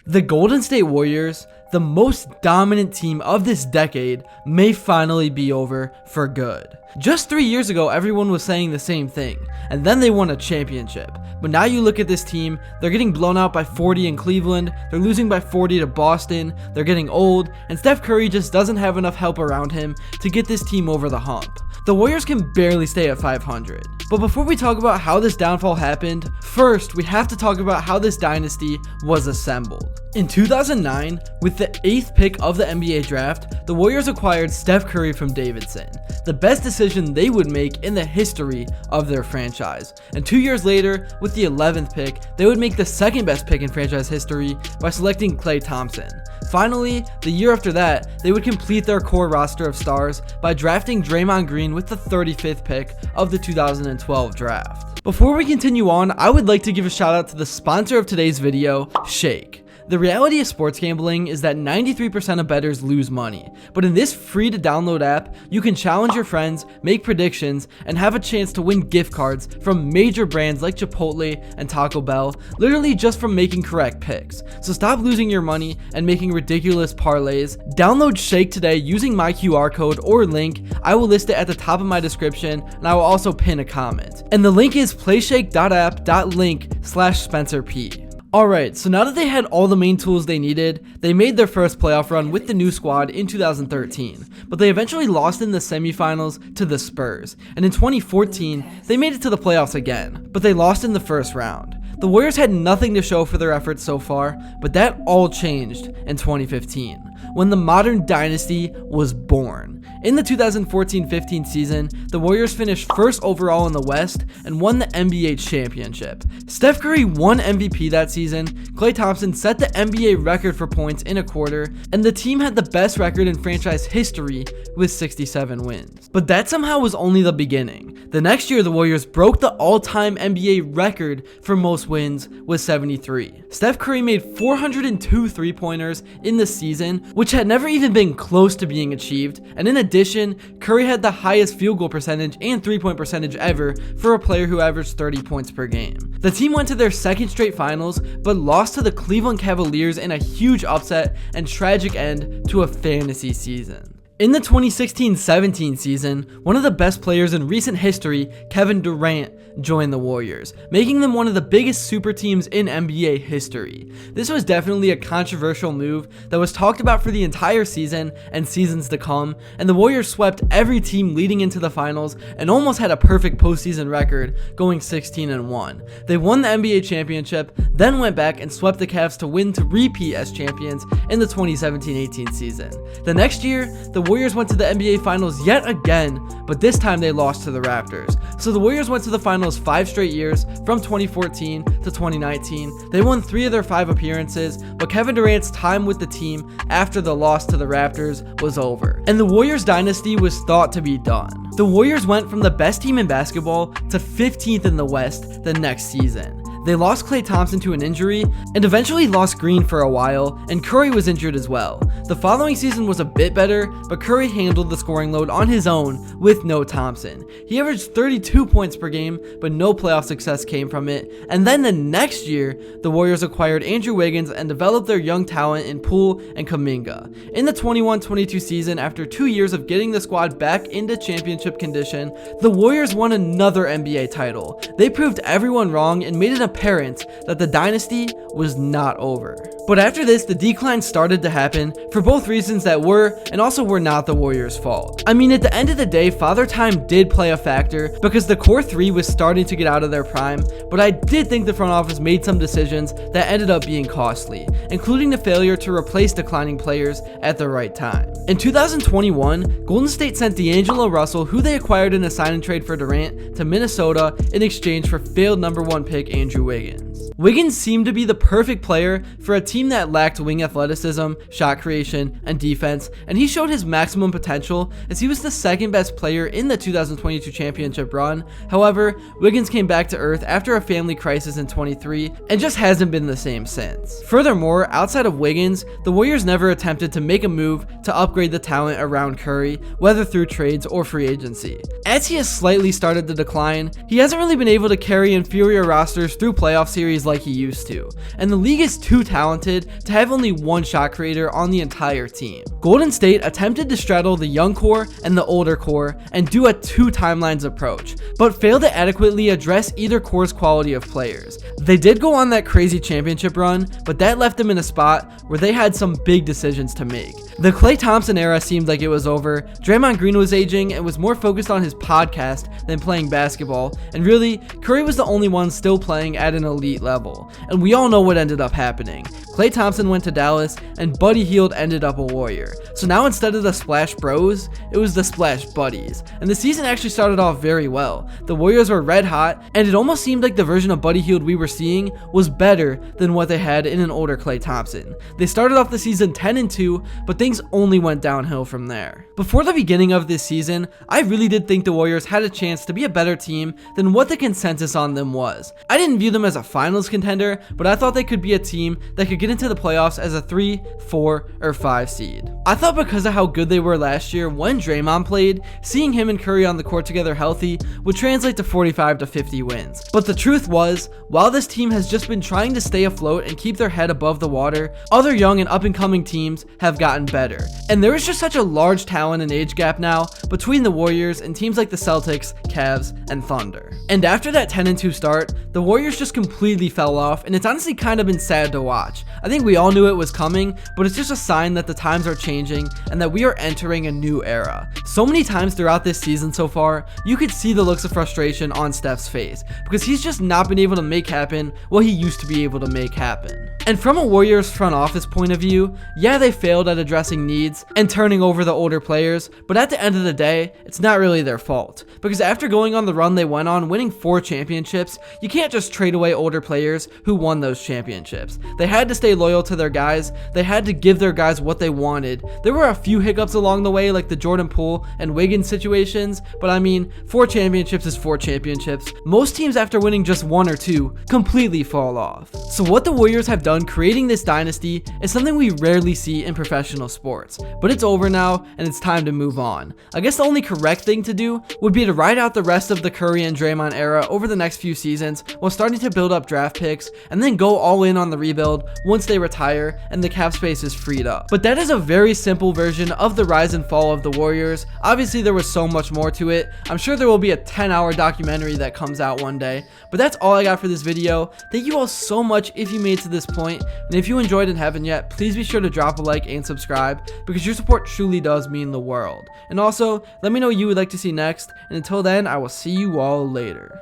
The Golden State Warriors, the most dominant team of this decade, may finally be over for good. Just 3 years ago, everyone was saying the same thing, and then they won a championship. But now you look at this team, they're getting blown out by 40 in Cleveland, they're losing by 40 to Boston, they're getting old, and Steph Curry just doesn't have enough help around him to get this team over the hump. The Warriors can barely stay at 500. But before we talk about how this downfall happened, first we have to talk about how this dynasty was assembled. In 2009, with the 8th pick of the NBA draft, the Warriors acquired Steph Curry from Davidson, the best decision they would make in the history of their franchise. And 2 years later, with the 11th pick, they would make the second best pick in franchise history by selecting Klay Thompson. Finally, the year after that, they would complete their core roster of stars by drafting Draymond Green with the 35th pick of the 2012 draft. Before we continue on, I would like to give a shout out to the sponsor of today's video, Shake. The reality of sports gambling is that 93% of bettors lose money, but in this free to download app, you can challenge your friends, make predictions, and have a chance to win gift cards from major brands like Chipotle and Taco Bell, literally just from making correct picks. So stop losing your money and making ridiculous parlays. Download Shake today using my QR code or link. I will list it at the top of my description, and I will also pin a comment. And the link is playshake.app.link/SpencerP. Alright, so now that they had all the main tools they needed, they made their first playoff run with the new squad in 2013, but they eventually lost in the semifinals to the Spurs, and in 2014, they made it to the playoffs again, but they lost in the first round. The Warriors had nothing to show for their efforts so far, but that all changed in 2015, when the modern dynasty was born. In the 2014-15 season, the Warriors finished first overall in the West and won the NBA championship. Steph Curry won MVP that season, Klay Thompson set the NBA record for points in a quarter, and the team had the best record in franchise history with 67 wins. But that somehow was only the beginning. The next year, the Warriors broke the all-time NBA record for most wins with 73. Steph Curry made 402 three-pointers in the season, which had never even been close to being achieved, and in addition, Curry had the highest field goal percentage and three-point percentage ever for a player who averaged 30 points per game. The team went to their second straight finals, but lost to the Cleveland Cavaliers in a huge upset and tragic end to a fantasy season. In the 2016-17 season, one of the best players in recent history, Kevin Durant, joined the Warriors, making them one of the biggest super teams in NBA history. This was definitely a controversial move that was talked about for the entire season and seasons to come, and the Warriors swept every team leading into the finals and almost had a perfect postseason record, going 16-1. They won the NBA championship, then went back and swept the Cavs to win to repeat as champions in the 2017-18 season. The next year, the Warriors went to the NBA Finals yet again, but this time they lost to the Raptors. So the Warriors went to the Finals 5 straight years, from 2014 to 2019. They won 3 of their 5 appearances, but Kevin Durant's time with the team after the loss to the Raptors was over, and the Warriors dynasty was thought to be done. The Warriors went from the best team in basketball to 15th in the West the next season. They lost Klay Thompson to an injury, and eventually lost Green for a while, and Curry was injured as well. The following season was a bit better, but Curry handled the scoring load on his own with no Thompson. He averaged 32 points per game, but no playoff success came from it. And then the next year, the Warriors acquired Andrew Wiggins and developed their young talent in Poole and Kuminga. In the 21-22 season, after 2 years of getting the squad back into championship condition, the Warriors won another NBA title. They proved everyone wrong and made it apparent that the dynasty was not over. But after this, the decline started to happen for both reasons that were and also were not the Warriors' fault. I mean, at the end of the day, Father Time did play a factor because the core 3 was starting to get out of their prime, but I did think the front office made some decisions that ended up being costly, including the failure to replace declining players at the right time. In 2021, Golden State sent D'Angelo Russell, who they acquired in a sign and trade for Durant, to Minnesota in exchange for failed number 1 pick Andrew Wiggins. Wiggins seemed to be the perfect player for a team that lacked wing athleticism, shot creation, and defense, and he showed his maximum potential as he was the second best player in the 2022 championship run. However, Wiggins came back to earth after a family crisis in 23 and just hasn't been the same since. Furthermore, outside of Wiggins, the Warriors never attempted to make a move to upgrade the talent around Curry, whether through trades or free agency. As he has slightly started to decline, he hasn't really been able to carry inferior rosters through playoff series series like he used to, and the league is too talented to have only one shot creator on the entire team. Golden State attempted to straddle the young core and the older core and do a two timelines approach, but failed to adequately address either core's quality of players. They did go on that crazy championship run, but that left them in a spot where they had some big decisions to make. The Klay Thompson era seemed like it was over, Draymond Green was aging and was more focused on his podcast than playing basketball, and really, Curry was the only one still playing at an elite level. And we all know what ended up happening. Klay Thompson went to Dallas, and Buddy Hield ended up a Warrior. So now instead of the Splash Bros, it was the Splash Buddies. And the season actually started off very well. The Warriors were red hot, and it almost seemed like the version of Buddy Hield we were seeing was better than what they had in an older Klay Thompson. They started off the season 10-2, but things only went downhill from there. Before the beginning of this season, I really did think the Warriors had a chance to be a better team than what the consensus on them was. I didn't view them as a finals contender, but I thought they could be a team that could get into the playoffs as a 3, 4, or 5 seed. I thought because of how good they were last year when Draymond played, seeing him and Curry on the court together healthy would translate to 45 to 50 wins. But the truth was, while this team has just been trying to stay afloat and keep their head above the water, other young and up-and-coming teams have gotten better. And there is just such a large talent and age gap now between the Warriors and teams like the Celtics, Cavs, and Thunder. And after that 10-2 start, the Warriors just completely fell off, and it's honestly kind of been sad to watch. I think we all knew it was coming, but it's just a sign that the times are changing and that we are entering a new era. So many times throughout this season so far, you could see the looks of frustration on Steph's face because he's just not been able to make happen what he used to be able to make happen. And from a Warriors front office point of view, yeah, they failed at addressing needs and turning over the older players, but at the end of the day, it's not really their fault. Because after going on the run they went on, winning 4 championships, you can't just trade away older players who won those championships. They had to stay loyal to their guys, they had to give their guys what they wanted. There were a few hiccups along the way, like the Jordan Poole and Wiggins situations, but I mean, 4 championships is 4 championships. Most teams after winning just 1 or 2 completely fall off. So what the Warriors have done creating this dynasty is something we rarely see in professional sports, but it's over now and it's time to move on. I guess the only correct thing to do would be to ride out the rest of the Curry and Draymond era over the next few seasons while starting to build up draft picks and then go all in on the rebuild once they retire and the cap space is freed up. But that is a very simple version of the rise and fall of the Warriors. Obviously there was so much more to it. I'm sure there will be a 10-hour documentary that comes out one day, but that's all I got for this video. Thank you all so much if you made it to this point, and if you enjoyed and haven't yet, please be sure to drop a like and subscribe because your support truly does mean the world. And also, let me know what you would like to see next, and until then, I will see you all later.